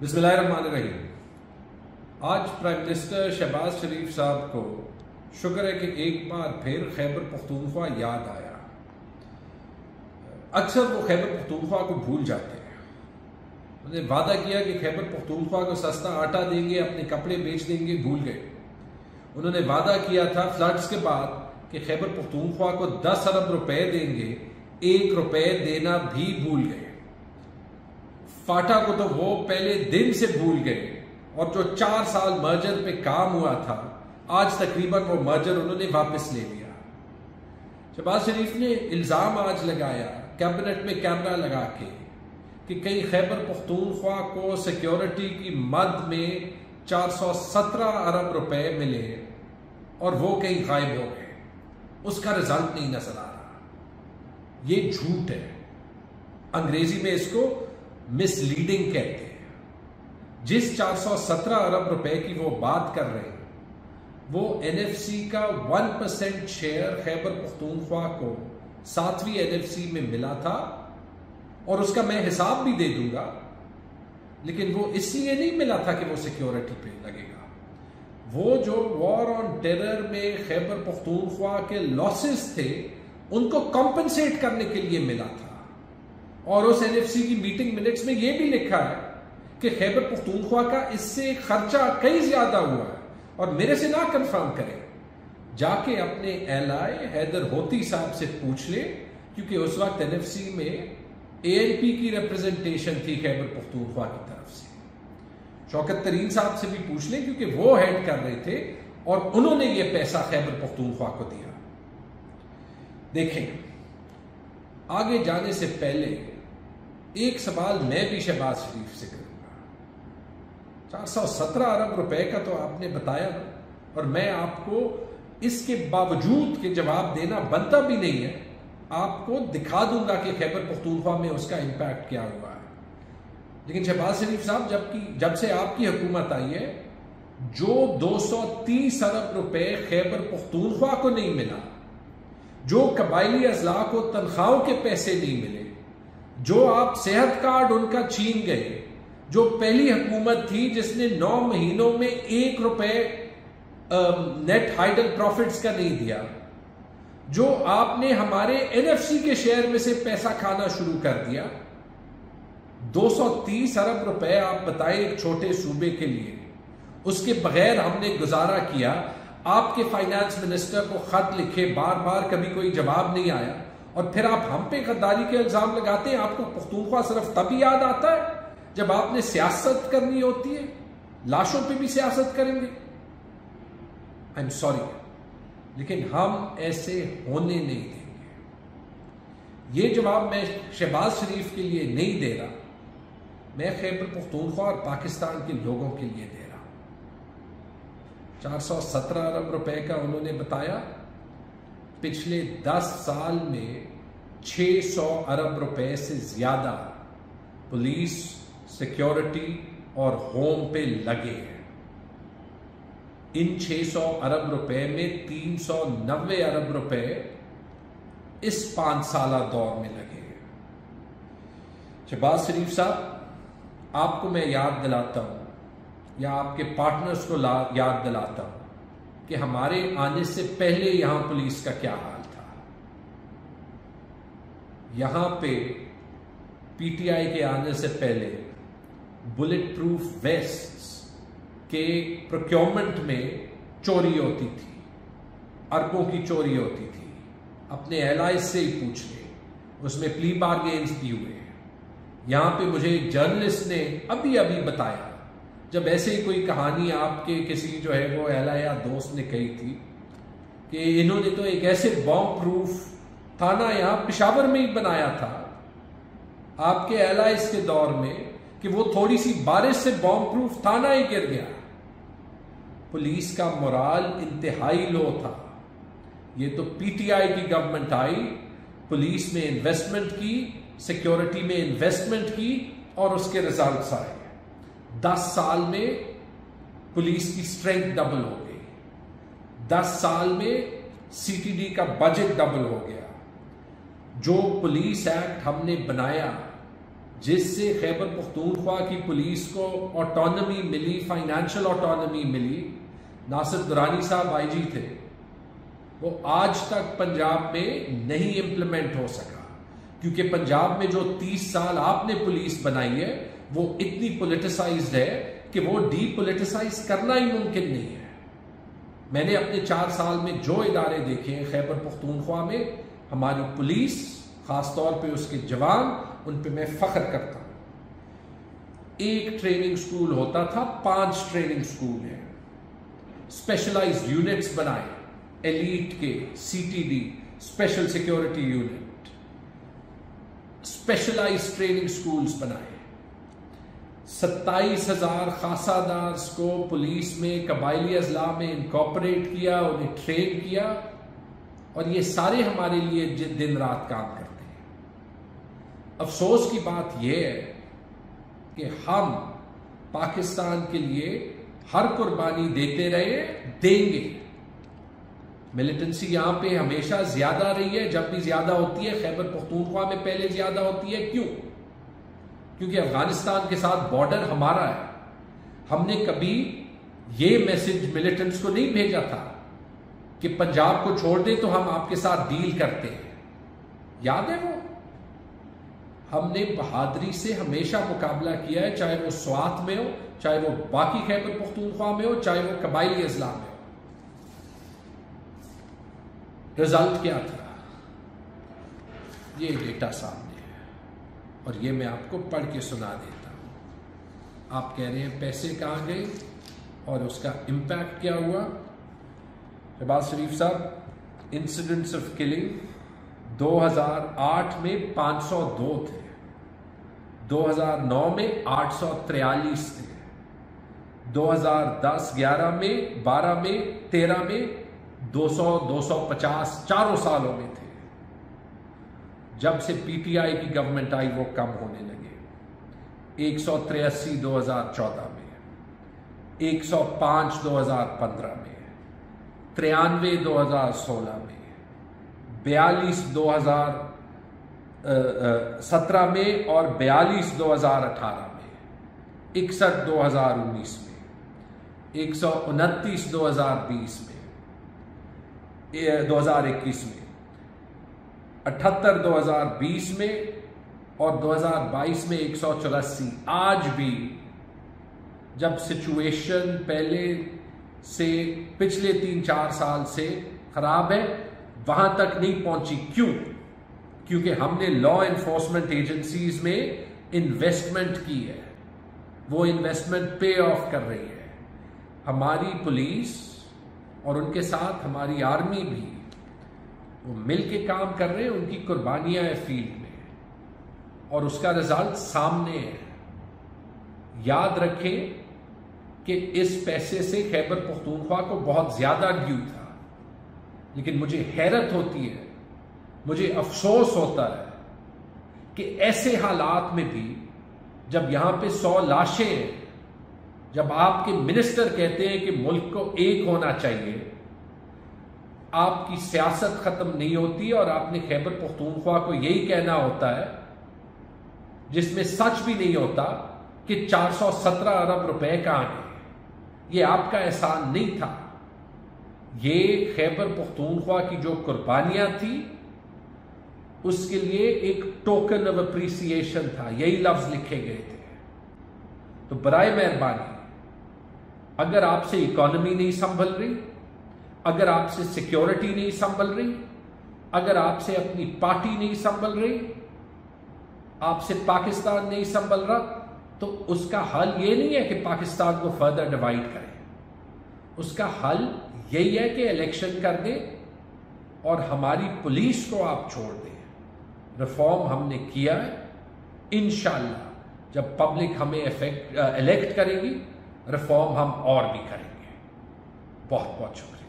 بسم اللہ الرحمن الرحیم۔ آج پرائم منسٹر شہباز شریف صاحب کو شکر ہے کہ ایک بار پھر خیبر پختونخوا یاد آیا۔ اکثر وہ خیبر پختونخوا کو بھول جاتے ہیں۔ انہوں نے وعدہ کیا کہ خیبر پختونخوا کو سستا آٹا دیں گے، اپنے کپڑے بیچ دیں گے، بھول گئے۔ انہوں نے وعدہ کیا تھا فلڈز کے بعد کہ خیبر پختونخوا کو 10 ارب روپے دیں گے، 1 روپے دینا بھی بھول گئے۔ فاٹا کو تو وہ پہلے دن سے بھول گئے، اور جو 4 سال مرجر پہ کام ہوا تھا، آج تقریباً وہ مرجر انہوں نے واپس لے لیا۔ شہباز شریف نے الزام آج لگایا کیبنٹ میں کیمرہ لگا کے کہ کئی خیبر پختونخوا کو سیکیورٹی کی مد میں 417 ارب روپے ملے اور وہ کہیں غائب ہو گئے، اس کا رزلٹ نہیں نظر آ رہا۔ یہ جھوٹ ہے، انگریزی میں اس کو مس لیڈنگ کہتے ہیں۔ جس 417 ارب روپے کی وہ بات کر رہے ہیں، وہ این ایف سی کا 1% شیئر خیبر پختونخوا کو 7ویں این ایف سی میں ملا تھا، اور اس کا میں حساب بھی دے دوں گا، لیکن وہ اس لیے نہیں ملا تھا کہ وہ سیکیورٹی پہ لگے گا۔ وہ جو وار آن ٹیرر میں خیبر پختونخوا کے لاسز تھے، ان کو کمپنسیٹ کرنے کے لیے ملا تھا۔ اور اس این ایف سی کی میٹنگ منٹس میں یہ بھی لکھا ہے کہ خیبر پختونخوا کا اس سے خرچہ کئی زیادہ ہوا ہے، اور میرے سے نہ کنفرم کریں، جا کے اپنے ایلائے حیدر ہوتی صاحب سے پوچھ لیں، کیونکہ اس وقت این ایف سی میں اے ایل پی کی ریپرزنٹیشن تھی خیبر پختونخوا کی طرف سے۔ شوکت ترین صاحب سے بھی پوچھ لیں، کیونکہ وہ ہیڈ کر رہے تھے اور انہوں نے یہ پیسہ خیبر پختونخوا کو دیا۔ دیکھیں، آگے جانے سے پہلے ایک سوال میں بھی شہباز شریف سے کروں گا۔ 417 ارب روپے کا تو آپ نے بتایا، اور میں آپ کو اس کے باوجود کہ جواب دینا بنتا بھی نہیں ہے، آپ کو دکھا دوں گا کہ خیبر پختونخوا میں اس کا امپیکٹ کیا ہوا ہے۔ لیکن شہباز شریف صاحب، جب سے آپ کی حکومت آئی ہے، جو 230 ارب روپے خیبر پختونخوا کو نہیں ملا، جو قبائلی اضلاع کو تنخواہوں کے پیسے نہیں ملے، جو آپ صحت کارڈ ان کا چھین گئے، جو پہلی حکومت تھی جس نے 9 مہینوں میں 1 روپے نیٹ ہائیڈل پروفٹس کا نہیں دیا، جو آپ نے ہمارے این ایف سی کے شیئر میں سے پیسہ کھانا شروع کر دیا، 230 ارب روپے آپ بتائیں ایک چھوٹے صوبے کے لیے، اس کے بغیر ہم نے گزارا کیا۔ آپ کے فائنانس منسٹر کو خط لکھے، بار بار کبھی کوئی جواب نہیں آیا، اور پھر آپ ہم پہ غداری کے الزام لگاتے ہیں۔ آپ کو پختونخوا صرف تب یاد آتا ہے جب آپ نے سیاست کرنی ہوتی ہے، لاشوں پہ بھی سیاست کریں گے۔ آئی ایم سوری، لیکن ہم ایسے ہونے نہیں دیں گے۔ یہ جواب میں شہباز شریف کے لیے نہیں دے رہا، میں خیبر پختونخوا اور پاکستان کے لوگوں کے لیے دے رہا ہوں۔ 417 ارب روپے کا انہوں نے بتایا، پچھلے 10 سال میں 600 ارب روپے سے زیادہ پولیس، سیکیورٹی اور ہوم پہ لگے ہیں۔ ان 600 ارب روپے میں 390 ارب روپے اس 5 سالہ دور میں لگے ہیں۔ شہباز شریف صاحب، آپ کو میں یاد دلاتا ہوں، یا آپ کے پارٹنرز کو یاد دلاتا ہوں کہ ہمارے آنے سے پہلے یہاں پولیس کا کیا حال تھا۔ یہاں پہ پی ٹی آئی کے آنے سے پہلے بلٹ پروف ویسٹس کے پروکیورمنٹ میں چوری ہوتی تھی، اربوں کی چوری ہوتی تھی۔ اپنے ایلائز سے ہی پوچھ لیں، اس میں پلی بارگینز بھی ہوئے ہیں۔ یہاں پہ مجھے ایک جرنلسٹ نے ابھی بتایا، جب ایسے ہی کوئی کہانی آپ کے کسی جو ہے وہ اہلا یا دوست نے کہی تھی کہ انہوں نے تو ایک ایسے بام پروف تھانہ یہاں پشاور میں ہی بنایا تھا آپ کے ایلائز کے دور میں، کہ وہ تھوڑی سی بارش سے بام پروف تھانہ ہی گر گیا۔ پولیس کا مورال انتہائی لو تھا۔ یہ تو پی ٹی آئی کی گورنمنٹ آئی، پولیس میں انویسٹمنٹ کی، سیکیورٹی میں انویسٹمنٹ کی، اور اس کے ریزلٹس آئے۔ 10 سال میں پولیس کی اسٹرینتھ ڈبل ہو گئی، 10 سال میں سی ٹی ڈی کا بجٹ ڈبل ہو گیا۔ جو پولیس ایکٹ ہم نے بنایا، جس سے خیبر پختونخوا کی پولیس کو آٹونومی ملی، فائنینشیل آٹونومی ملی، ناصر درانی صاحب آئی جی تھے، وہ آج تک پنجاب میں نہیں امپلیمنٹ ہو سکا، کیونکہ پنجاب میں جو 30 سال آپ نے پولیس بنائی ہے وہ اتنی پولیٹیسائزڈ ہے کہ وہ ڈی پولیٹیسائز کرنا ہی ممکن نہیں ہے۔ میں نے اپنے 4 سال میں جو ادارے دیکھے ہیں خیبر پختونخوا میں، ہماری پولیس، خاص طور پہ اس کے جوان، ان پہ میں فخر کرتا ہوں۔ ایک ٹریننگ سکول ہوتا تھا، 5 ٹریننگ سکول ہیں، اسپیشلائزڈ یونٹس بنائے، ایلیٹ کے، C T D, special security unit, specialized training schools بنائے، 27,000 خاصہ دارز کو پولیس میں، قبائلی اضلاع میں انکارپوریٹ کیا، انہیں ٹرین کیا، اور یہ سارے ہمارے لیے دن رات کام کرتے ہیں۔ افسوس کی بات یہ ہے کہ ہم پاکستان کے لیے ہر قربانی دیتے رہے، دیں گے۔ ملیٹنسی یہاں پہ ہمیشہ زیادہ رہی ہے، جب بھی زیادہ ہوتی ہے خیبر پختونخوا میں پہلے زیادہ ہوتی ہے۔ کیوں؟ کیونکہ افغانستان کے ساتھ بارڈر ہمارا ہے۔ ہم نے کبھی یہ میسج ملیٹنٹس کو نہیں بھیجا تھا کہ پنجاب کو چھوڑ دیں تو ہم آپ کے ساتھ ڈیل کرتے ہیں، یاد ہے وہ؟ ہم نے بہادری سے ہمیشہ مقابلہ کیا ہے، چاہے وہ سوات میں ہو، چاہے وہ باقی خیبر پختونخوا میں ہو، چاہے وہ قبائلی اضلاع میں ہو۔ رزلٹ کیا تھا؟ یہ ڈیٹا سامنے ہے، اور یہ میں آپ کو پڑھ کے سنا دیتا ہوں۔ آپ کہہ رہے ہیں پیسے کہاں گئے اور اس کا امپیکٹ کیا ہوا؟ شہباز شریف صاحب، انسیڈنٹس آف کلنگ 2008 میں 502 تھے، 2009 میں 843 تھے، 2010 11 میں 12 میں 13 میں 200 250 چاروں سالوں میں تھے۔ جب سے پی ٹی آئی کی گورنمنٹ آئی وہ کم ہونے لگے، 183 2014 میں، 105 2015 میں، 93 2016 میں، 42 2017 میں اور 42 2018 میں، 61 2019 میں، 129 2020 میں، 2021 میں، 78 2020 میں اور 2022 میں 184۔ آج بھی جب سچویشن پہلے سے پچھلے 3-4 سال سے خراب ہے، وہاں تک نہیں پہنچی۔ کیوں؟ کیونکہ ہم نے لا انفورسمنٹ ایجنسیز میں انویسٹمنٹ کی ہے، وہ انویسٹمنٹ پے آف کر رہی ہے۔ ہماری پولیس اور ان کے ساتھ ہماری آرمی بھی، وہ مل کے کام کر رہے ہیں، ان کی قربانیاں ہیں فیلڈ میں، اور اس کا رزلٹ سامنے ہے۔ یاد رکھیں کہ اس پیسے سے خیبر پختونخوا کو بہت زیادہ ڈیو تھا، لیکن مجھے حیرت ہوتی ہے، مجھے افسوس ہوتا ہے کہ ایسے حالات میں بھی جب یہاں پہ 100 لاشیں ہیں، جب آپ کے منسٹر کہتے ہیں کہ ملک کو ایک ہونا چاہیے، آپ کی سیاست ختم نہیں ہوتی اور آپ نے خیبر پختونخوا کو یہی کہنا ہوتا ہے، جس میں سچ بھی نہیں ہوتا، کہ 417 ارب روپے کہاں گئے۔ یہ آپ کا احسان نہیں تھا، یہ خیبر پختونخوا کی جو قربانیاں تھی اس کے لیے ایک ٹوکن آف اپریسیشن تھا، یہی لفظ لکھے گئے تھے۔ تو برائے مہربانی، اگر آپ سے اکانومی نہیں سنبھل رہی، اگر آپ سے سیکیورٹی نہیں سنبھل رہی، اگر آپ سے اپنی پارٹی نہیں سنبھل رہی، آپ سے پاکستان نہیں سنبھل رہا، تو اس کا حل یہ نہیں ہے کہ پاکستان کو فردر ڈیوائیڈ کریں۔ اس کا حل یہی ہے کہ الیکشن کر دیں اور ہماری پولیس کو آپ چھوڑ دیں۔ ریفارم ہم نے کیا ہے، انشاءاللہ جب پبلک ہمیں الیکٹ کرے گی، ریفارم ہم اور بھی کریں گے۔ بہت بہت شکریہ۔